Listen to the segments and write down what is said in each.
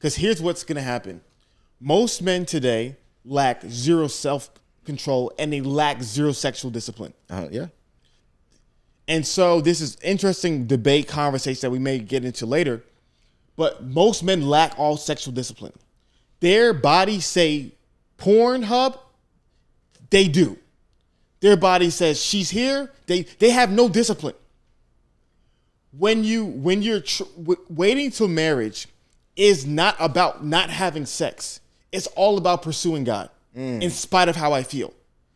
Because here's what's going to happen. Most men today lack zero self-control and they lack zero sexual discipline. Yeah. And so this is interesting debate conversation that we may get into later. But most men lack all sexual discipline. Their bodies say Pornhub, they do. Their body says she's here, they have no discipline. When you're waiting till marriage is not about not having sex. It's all about pursuing God in spite of how I feel.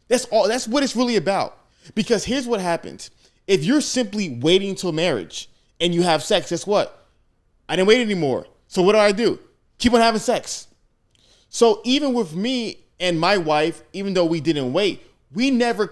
That's what it's really about. Because here's what happens. If you're simply waiting till marriage and you have sex, guess what? I didn't wait anymore. So what do? Keep on having sex. So even with me and my wife, even though we didn't wait, we never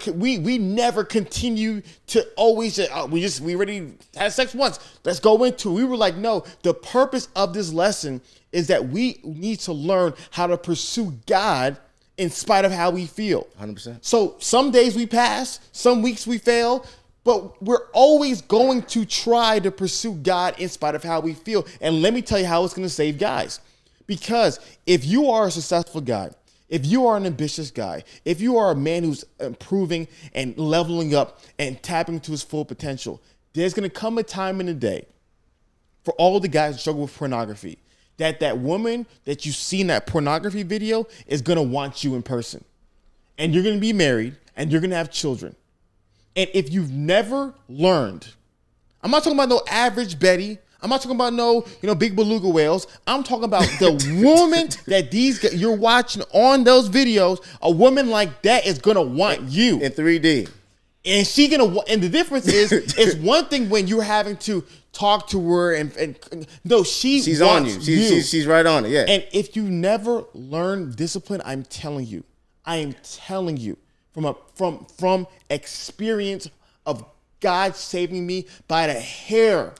continue to always we already had sex once. Let's go into it. We were like, no, the purpose of this lesson is that we need to learn how to pursue God in spite of how we feel. 100%. So some days we pass, some weeks we fail, but we're always going to try to pursue God in spite of how we feel. And let me tell you how it's going to save guys. Because if you are a successful guy, if you are an ambitious guy, if you are a man who's improving and leveling up and tapping to his full potential, there's going to come a time in the day for all the guys who struggle with pornography that woman that you see in that pornography video is going to want you in person. And you're going to be married and you're going to have children. And if you've never learned, I'm not talking about no average Betty. I'm not talking about no, big beluga whales. I'm talking about the woman that you're watching on those videos. A woman like that is gonna want you in 3D, and and the difference is, it's one thing when you're having to talk to her and no, she's on you. She's right on it. Yeah. And if you never learn discipline, I'm telling you from experience of God saving me by the hair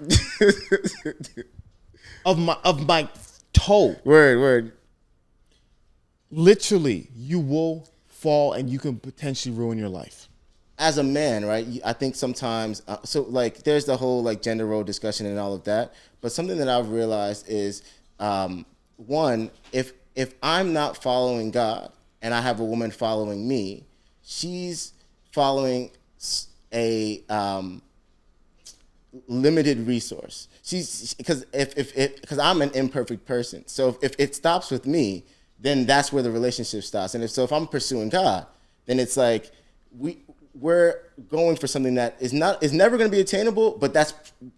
of my toe. Word. Literally, you will fall and you can potentially ruin your life. As a man, right? I think sometimes, there's the whole gender role discussion and all of that. But something that I've realized is, one, if I'm not following God and I have a woman following me, she's following a limited resource. Because I'm an imperfect person. So if it stops with me, then that's where the relationship stops. And if I'm pursuing God, then it's like we're going for something that is never going to be attainable, but that's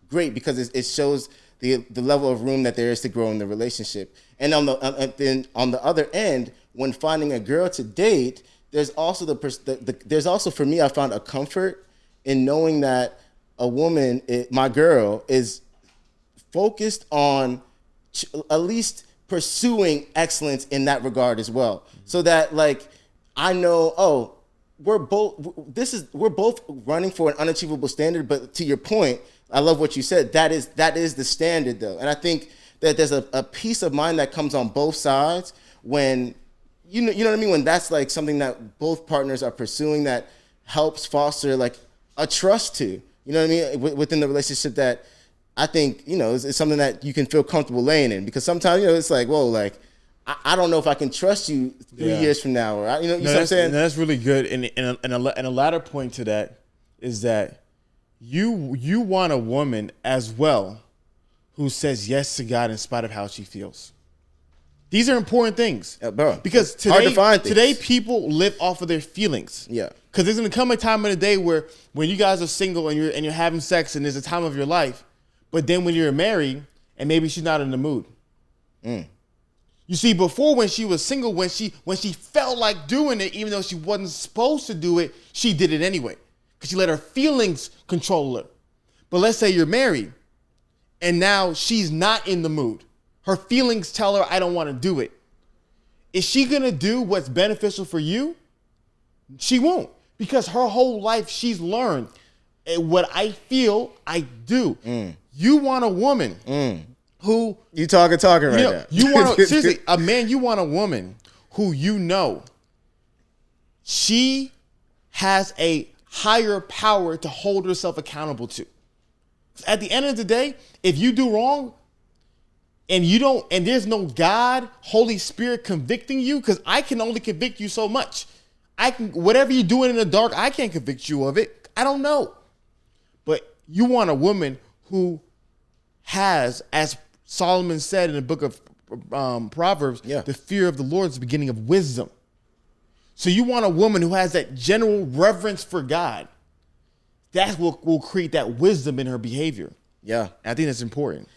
great because it shows the level of room that there is to grow in the relationship. And on the other end, when finding a girl to date, there's also there's also for me, I found a comfort in knowing that a woman, my girl, is focused on at least pursuing excellence in that regard as well. So that I know, we're both running for an unachievable standard. But to your point, I love what you said. That is the standard though. And I think that there's a peace of mind that comes on both sides when, you know what I mean? When that's something that both partners are pursuing that helps foster a trust to, you know what I mean, within the relationship that I think, is something that you can feel comfortable laying in. Because sometimes, it's whoa, I don't know if I can trust you 3 years from now. Or, you know what I'm saying? That's really good. And a latter point to that is that you want a woman as well who says yes to God in spite of how she feels. These are important things. Bro, because today people live off of their feelings. Yeah. Because there's going to come a time in the day where when you guys are single and you're having sex and there's a time of your life, but then when you're married and maybe she's not in the mood. You see, before when she was single, when she felt like doing it, even though she wasn't supposed to do it, she did it anyway because she let her feelings control her. But let's say you're married and now she's not in the mood. Her feelings tell her, I don't want to do it. Is she going to do what's beneficial for you? She won't. Because her whole life she's learned what I feel, I do. You want a woman who... You talking right now. You want seriously, a man, you want a woman who she has a higher power to hold herself accountable to. At the end of the day, if you do wrong, and there's no God, Holy Spirit convicting you, because I can only convict you so much. Whatever you're doing in the dark, I can't convict you of it. I don't know. But you want a woman who has, as Solomon said in the book of Proverbs, the fear of the Lord is the beginning of wisdom. So you want a woman who has that general reverence for God. That's what will create that wisdom in her behavior. Yeah. I think that's important.